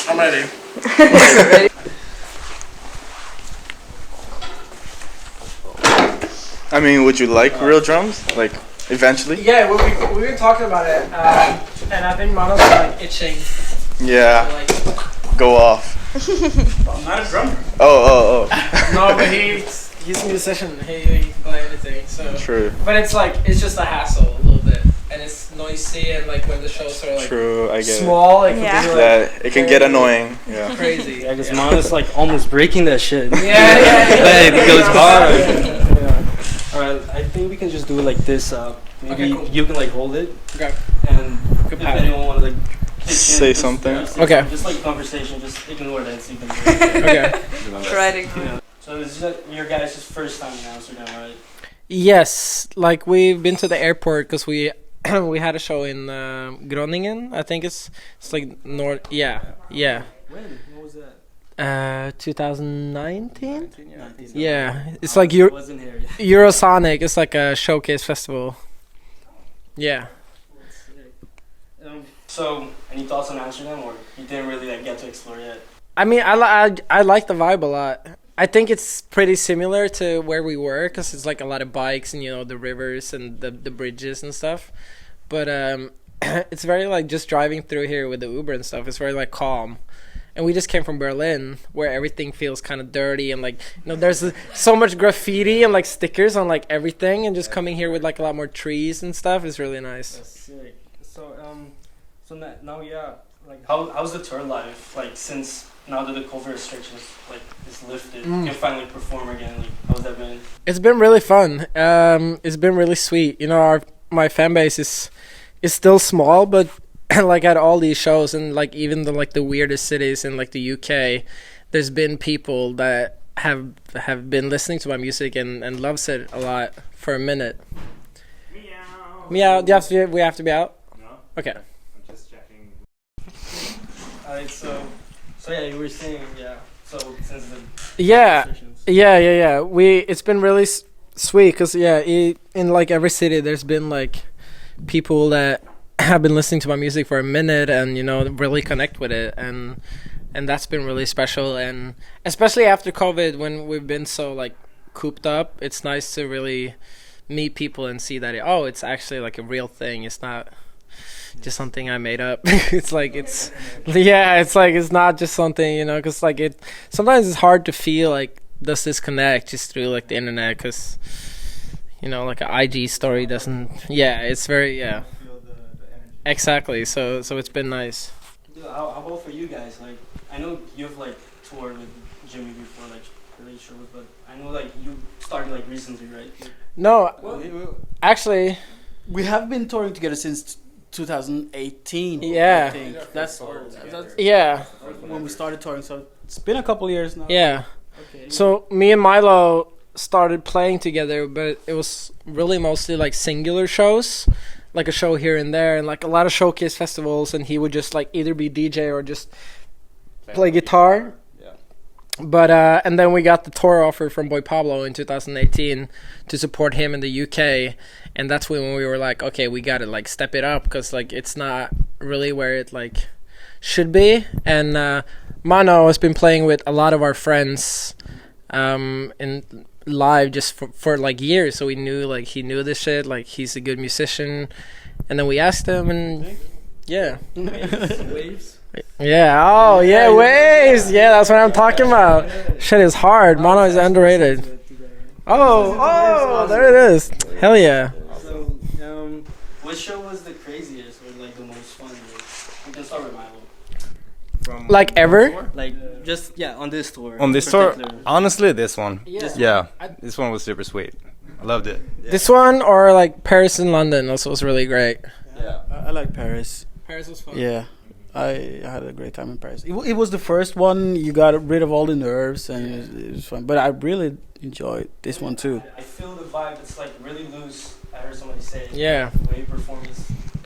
I'm ready. I mean, would you like real drums? Like, eventually? Yeah, we've been talking about it, and I think Mano's like itching. Yeah. Like, go off. I'm not a drummer. Oh. No, but he's a musician. He can play anything. So. True. But it's just a hassle a little bit, and it's noisy, and like when the shows are like True, I get small, it can be like it can get annoying. Yeah. crazy. Yeah, because Mano's like almost breaking that shit. Yeah. It goes hard. Yeah. Alright, I think we can just do it like this. Maybe Okay, cool. you can like hold it. Okay. And if anyone want to like say something. Okay. Just like conversation, just ignore that so you can do it. Okay. Try to ignore. Yeah. So this is your guys' first time in Amsterdam, right? Yes, like we've been to the airport because we we had a show in Groningen. I think it's like north. Yeah. When? What was that? 2019. 19. Yeah, it's like wasn't here yet. Eurosonic. It's like a showcase festival. Yeah. So, any thoughts on Amsterdam, or you didn't really like get to explore yet? I mean, I like the vibe a lot. I think it's pretty similar to where we were because it's like a lot of bikes and the rivers and the bridges and stuff. But it's very like just driving through here with the Uber and stuff. It's very like calm. And we just came from Berlin where everything feels kind of dirty and like there's so much graffiti and like stickers on like everything, and just coming here with like a lot more trees and stuff is really nice. That's sick. So now yeah, like how's the tour life like since now that the COVID restrictions like is lifted? You can finally perform again. Like how's that been? It's been really fun. It's been really sweet. My fan base is still small, but like at all these shows and like even the weirdest cities in like the UK, there's been people that have been listening to my music and loves it a lot for a minute. Meow. We have to be out? No. Okay. I'm just checking. Alright, so yeah, you were saying so since the Yeah. restrictions. Yeah. It's been really sweet because in like every city there's been like people that have been listening to my music for a minute and really connect with it, and that's been really special. And especially after COVID, when we've been so like cooped up, it's nice to really meet people and see that it's actually like a real thing. It's not just something I made up. It's not just something, because like sometimes it's hard to feel like does this connect just through like the internet, because like an IG story doesn't. It's very exactly. So it's been nice. How about for you guys? Like I know you've like toured with Jimi before, like really sure, but I know like you started like recently, right? No, actually, we have been touring together since 2018. Yeah. I think. That's yeah. when we started touring. So it's been a couple years now. Yeah. Okay. So me and Milo started playing together, but it was really mostly like singular shows, like a show here and there, and like a lot of showcase festivals, and he would just like either be DJ or just play guitar. Yeah. But and then we got the tour offer from Boy Pablo in 2018 to support him in the UK, and that's when we were like, okay, we gotta like step it up because like it's not really where it like should be. And Mano has been playing with a lot of our friends in live just for like years, so we knew like he knew this shit, like he's a good musician. And then we asked him, and Waves. Waves, that's what I'm talking about. Shit is hard. Mano is underrated. Oh, there it is. Hell yeah. So what show was the craziest or like the most fun? We can start with Milo. Like ever? Like just on this tour. On this in tour, particular. honestly, this one. Yeah. This one was super sweet. I loved it. This one or like Paris and London also was really great. Yeah. I like Paris. Paris was fun. Yeah. I had a great time in Paris. It was the first one. You got rid of all the nerves, and it was fun. But I really enjoyed this one too. I feel the vibe. It's like really loose. I heard somebody say. Yeah. The way you perform it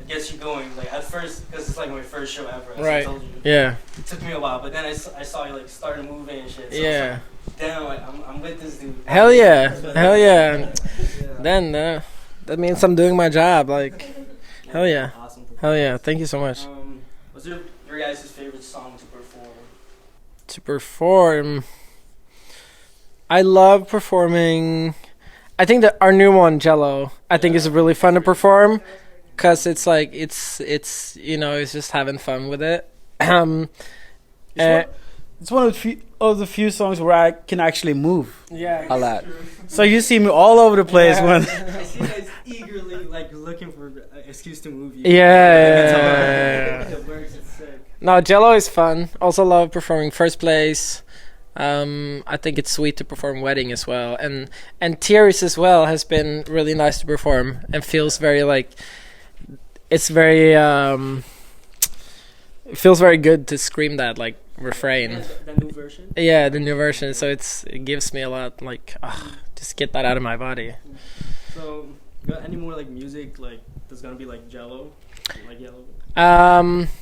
gets you going. Like at first, because it's like my first show ever. As I Right. told you. Yeah. It took me a while, but then I saw you like started moving and shit. So Yeah. Damn, like, I'm with this dude. Hell yeah. Then that means I'm doing my job. Like, hell yeah. Awesome. Hell yeah. Thank you so much. What's your guys' favorite song to perform? To perform, I love performing. I think that our new one, Jello, I think is really fun to perform because it's like it's it's just having fun with it. It's one of the few songs where I can actually move Yeah, a lot. So you see me all over the place when. I see you guys eagerly looking for an excuse to move. Yeah. It works. It's sick. No, Jello is fun. Also love performing First Place. I think it's sweet to perform Wedding as well, and Tears as well has been really nice to perform and feels very like it's very it feels very good to scream that like refrain. Yeah, the new version. Yeah, the new version. So it gives me a lot like just get that out of my body. So, got any more like music like that's gonna be like Jello, like Yellow?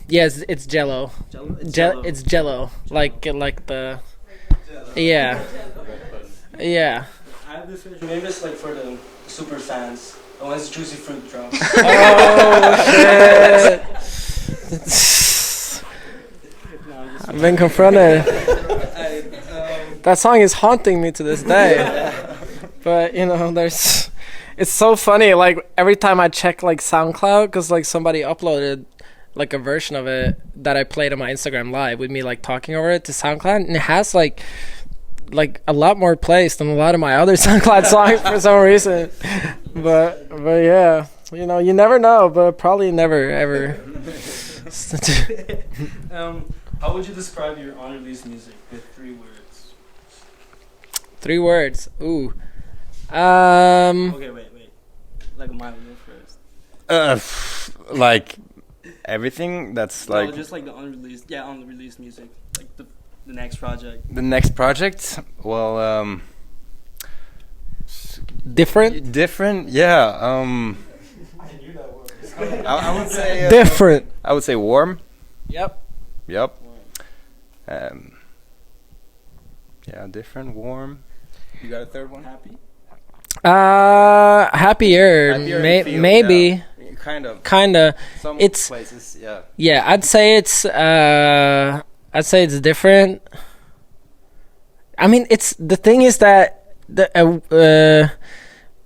Yes, it's Jello. Jello. It's Jello. Like the. Yeah. Yeah. I have this version. Maybe it's like for the super fans. The one's Juicy Fruit drop. Oh shit! No, I'm just I've been confronted. I, That song is haunting me to this day. But it's so funny. Like every time I check like SoundCloud, because like somebody uploaded like a version of it that I played on my Instagram live with me like talking over it to SoundCloud, and it has like a lot more plays than a lot of my other SoundCloud songs for some reason. But yeah, you never know, but probably never ever. How would you describe your unreleased music with 3 words? 3 words. Ooh. Okay, wait. Like Milo first. Like everything that's like No, just like the unreleased music, like the next project. the next project. Well, Different. Yeah. I knew that word. I would say Different. I would say warm. Yep. Yep. Yeah, different, warm. You got a third one? Happy. Happier. Happier in feel, Maybe. yeah. Kinda. It's- Some places, yeah. Yeah, I'd say it's different. I mean, the thing is that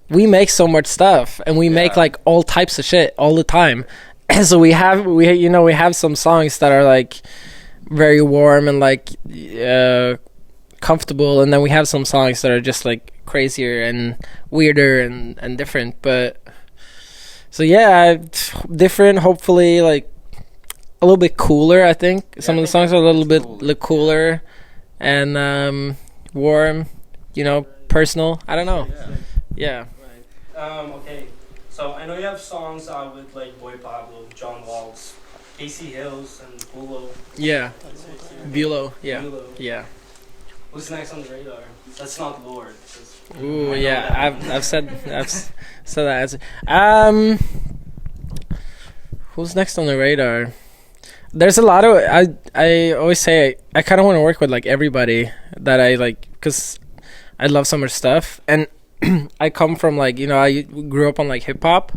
we make so much stuff and we make Yeah. like all types of shit all the time. So we have some songs that are like very warm and like comfortable, and then we have some songs that are just like crazier and weirder and different. But so yeah, different, hopefully like a little bit cooler. I think some of the songs are a little bit cooler and warm, personal. I don't know. Yeah. Right. Okay. So I know you have songs out with like Boy Pablo, John Waltz, Casey Hills, and Bulo. Yeah. Bulo. Yeah. Bulo. Yeah. Who's next on the radar? That's not Lord. Ooh, yeah. I've said that. Who's next on the radar? There's a lot of I always say I kind of want to work with like everybody that I like, because I love so much stuff, and I come from like I grew up on like hip hop,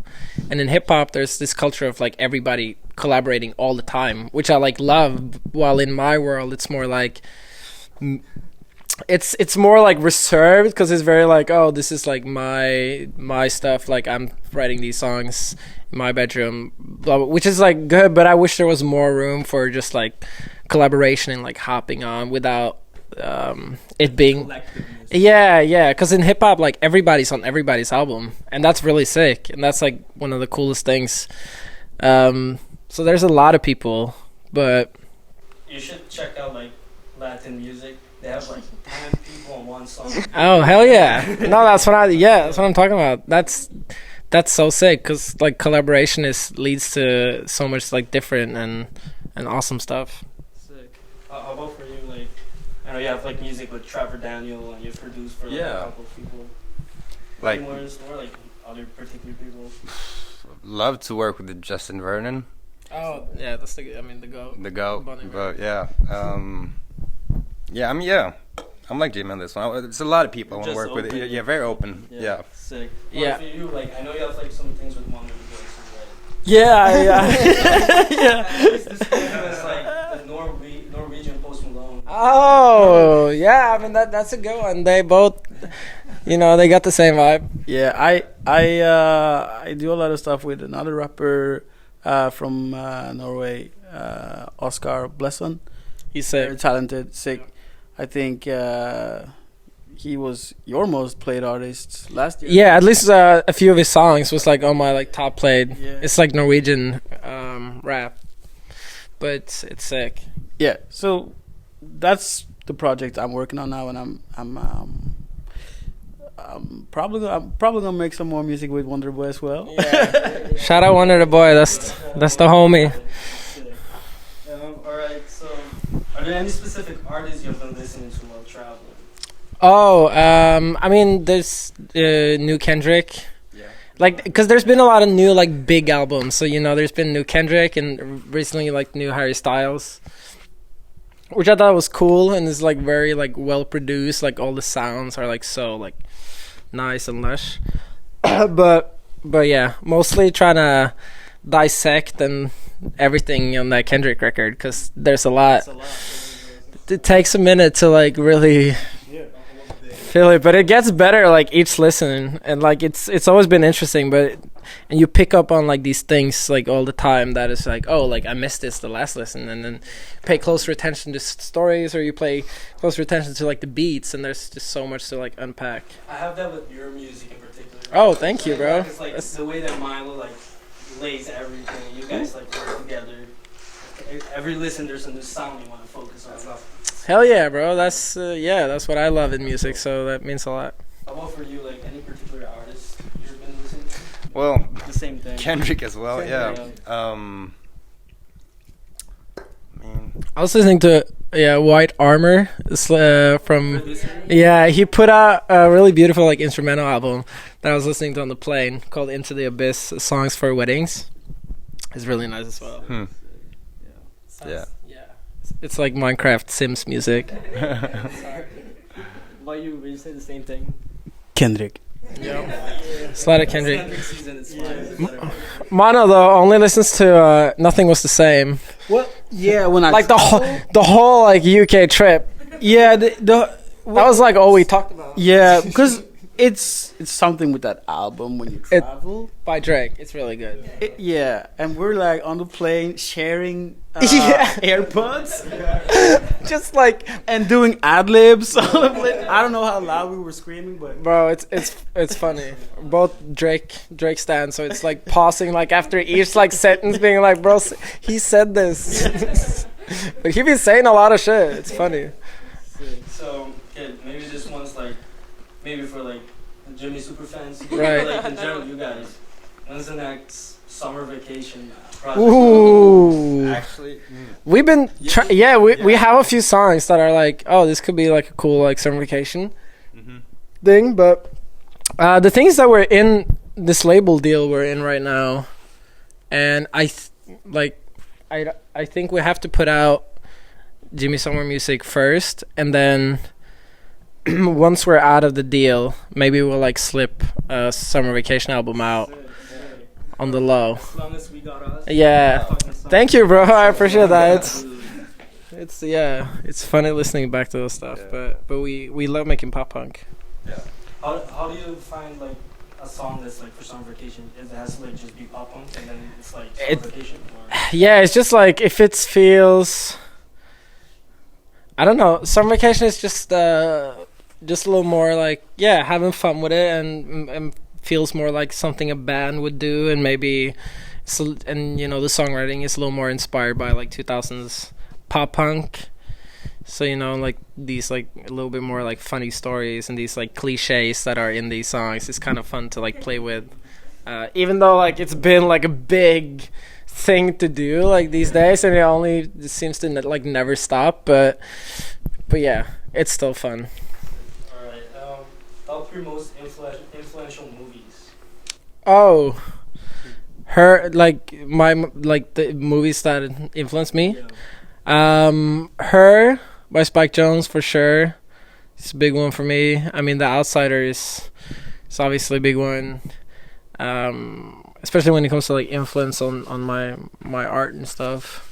and in hip hop there's this culture of like everybody collaborating all the time, which I like love. While in my world it's more like it's more like reserved, because it's very like, oh, this is like my stuff, like I'm writing these songs in my bedroom, blah, blah, which is like good, but I wish there was more room for just like collaboration and like hopping on without it being yeah, because in hip hop like everybody's on everybody's album, and that's really sick, and that's like one of the coolest things. So there's a lot of people, but You should check out like Latin music. They have like 10 people on one song. oh hell yeah, no, that's what I'm talking about. That's so sick, because like collaboration leads to so much like different and awesome stuff. Sick. How about for you? Like, I know you have like music with Trevor Daniel, and you've produced for like, a couple of people. Like, Any more like other particular people? love to work with Justin Vernon, Oh yeah, that's the GOAT. the GOAT. Bunny But yeah, I'm like Jimi on this one. There's a lot of people I want to Just work with. open. Yeah, very open. Yeah. Sick. Yeah. For you, like, I know you have like some things with Mano Emanuel, right? Yeah, yeah. At least this one, Oh, yeah. I mean that's a good one. They both, they got the same vibe. Yeah, I do a lot of stuff with another rapper from Norway, Oscar Blesson. He's Very sick. talented, sick. I think he was your most played artist last year. Yeah, at least a few of his songs was like on my like top played. Yeah. It's like Norwegian rap, but it's sick. Yeah, so that's the project I'm working on now, and I'm probably gonna make some more music with Wonderboy as well. Yeah. Shout out Wonder the Boy. That's the homie. All right. So, are there any specific artists you have been listening to while traveling? Oh, I mean, there's new Kendrick. Yeah. Like, because there's been a lot of new like big albums. So there's been new Kendrick and recently like new Harry Styles, which I thought was cool and is like very like well produced. Like all the sounds are like so like nice and lush. but yeah, mostly trying to dissect and everything on that Kendrick record because there's a lot. It takes a minute to like really feel it, but it gets better like each listen, and like it's always been interesting, and you pick up on like these things like all the time that is like, oh, like I missed this the last listen, and then pay closer attention to stories, or you pay closer attention to like the beats, and there's just so much to like unpack. I have that with your music in particular. Oh, thank you, bro. It's like the way that Milo like lays everything. You guys like work together. Every listen, there's a new sound you want to focus on. Hell yeah, bro. That's that's what I love in music, so that means a lot. How about for you, like any particular artist you've been listening to? Well, The same thing. Kendrick as well. Kendrick, Yeah. I mean, I was listening to White Armor from he put out a really beautiful like instrumental album that I was listening to on the plane called Into the Abyss, Songs for Weddings. It's really nice as well. yeah. It's like Minecraft Sims music. Why you say the same thing? Kendrick. It's a lot of Kendrick. Kendrick season, it's fine. Mono though only listens to Nothing Was the Same. What? Yeah, when I Like the whole like UK trip. yeah That was like all we talked about. yeah, because it's something with that album when you It- travel. By Drake. It's really good. Yeah, and we're like on the plane sharing Yeah. AirPods Just like, and doing ad libs. I don't know how loud we were screaming, but bro, it's funny. Both Drake stands, so it's like pausing like after each like sentence, being like, bro, he said this, but he be saying a lot of shit. It's funny. So, okay, maybe this one's like, maybe for like Jimi super fans, Right. Like in general, you guys, when's the next summer vacation project? Ooh, Actually, we've been we have a few songs that are like, oh, this could be like a cool like summer vacation thing, but the things that we're in this label deal we're in right now, and I think we have to put out Jimmy Summer music first, and then once we're out of the deal, maybe we'll like slip a summer vacation album out on the low. As long as we got us. Yeah. fucking song. Thank you, bro. I appreciate that. It's funny listening back to those stuff, Yeah. but we love making pop punk. How do you find like a song that's like for summer vacation? It has to like just be pop punk and then it's like summer vacation? Or? Yeah, it's just like if it feels, I don't know, summer vacation is just a little more like having fun with it and feels more like something a band would do, and maybe and the songwriting is a little more inspired by like 2000s pop punk. So like these like a little bit more like funny stories and these like cliches that are in these songs. It's kind of fun to like play with, even though like it's been like a big thing to do like these days, and it seems to like never stop. But yeah, it's still fun. All right. Top 3 most influential movies. Oh, her like the movies that influenced me. Her by Spike Jonze for sure. It's a big one for me. I mean, The Outsider is obviously a big one. Especially when it comes to like influence on my art and stuff.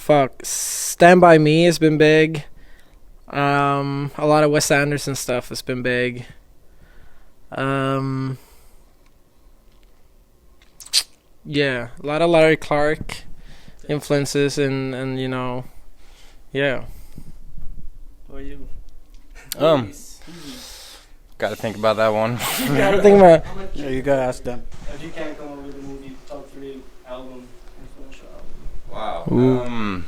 fuck. Stand By Me has been big. A lot of Wes Anderson stuff has been big. Yeah, a lot of Larry Clark influences and you know, yeah. What are you? Gotta think about that one. You gotta think about. Yeah, you gotta ask them. If you can't come up with a movie, top 3 album, influential album. Wow. Ooh.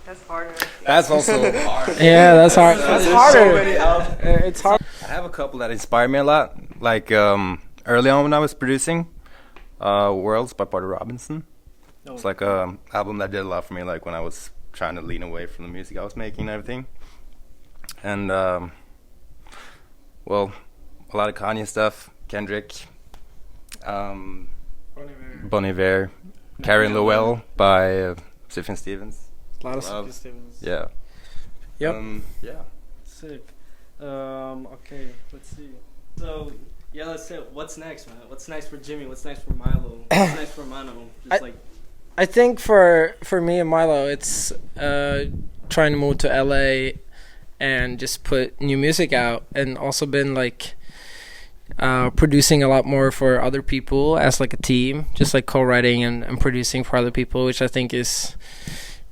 That's harder. That's also hard. Yeah, that's hard. That's harder. So many albums. It's hard. I have a couple that inspired me a lot. Like early on when I was producing, Worlds by Porter Robinson. No. It's like a album that did a lot for me. Like when I was trying to lean away from the music I was making and everything. And well, a lot of Kanye stuff, Kendrick, Bon Iver, Karen Lowell by Sufjan Stevens. A lot of Love. Stevens. Yeah. Yep. Yeah. Sick. Okay, let's see. So, yeah, let's say, what's next, man? What's next for Jimmy? What's next for Milo? What's next for Mano? Just I think for me and Milo, it's trying to move to LA and just put new music out, and also been like producing a lot more for other people as like a team, just like co-writing and producing for other people, which I think is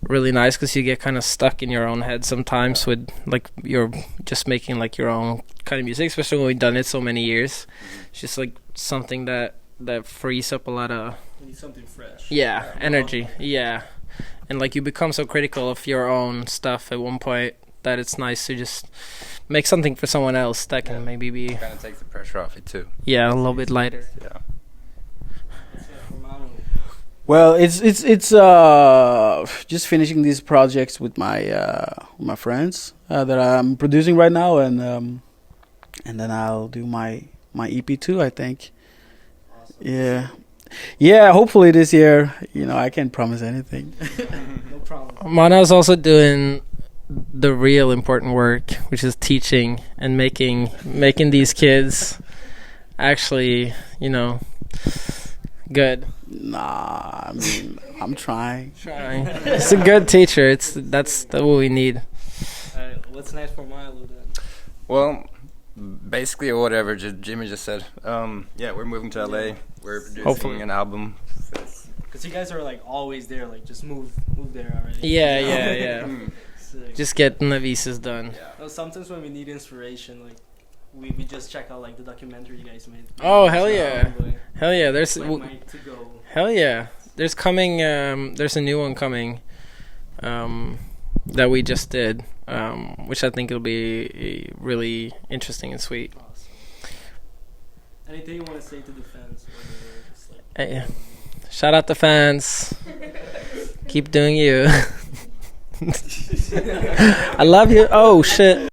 really nice because you get kind of stuck in your own head sometimes with like you're just making like your own kind of music, especially when we've done it so many years. It's just like something that frees up a lot of you need something fresh. energy. Yeah, and like you become so critical of your own stuff at one point that it's nice to just make something for someone else that can maybe be Kind of takes the pressure off it too. a little bit lighter. Yeah. What's next for Mano? Well, it's just finishing these projects with my friends that I'm producing right now, and then I'll do my EP too, I think. Awesome. Yeah. Hopefully this year. You know, I can't promise anything. No problem. Mano's also doing the real important work, which is teaching and making these kids actually, you know, good. Nah, I mean, I'm trying. It's a good teacher. That's what we need. Alright, what's next for Milo then? Well, basically whatever Jimmy just said. Yeah, we're moving to LA. We're producing Hopefully. an album. Because you guys are like always there, like just move there already. Yeah. Sick. Just getting the visas done. Well, sometimes when we need inspiration, like we just check out like the documentary you guys made. Oh, hell yeah. Like, Hell yeah. There's Mike to go. hell yeah. There's coming. There's a new one coming. That we just did. Which I think will be really interesting and sweet. Awesome. Anything you want to say to the fans? Or just like, Hey, shout out the fans. Keep doing you. I love you. Oh shit.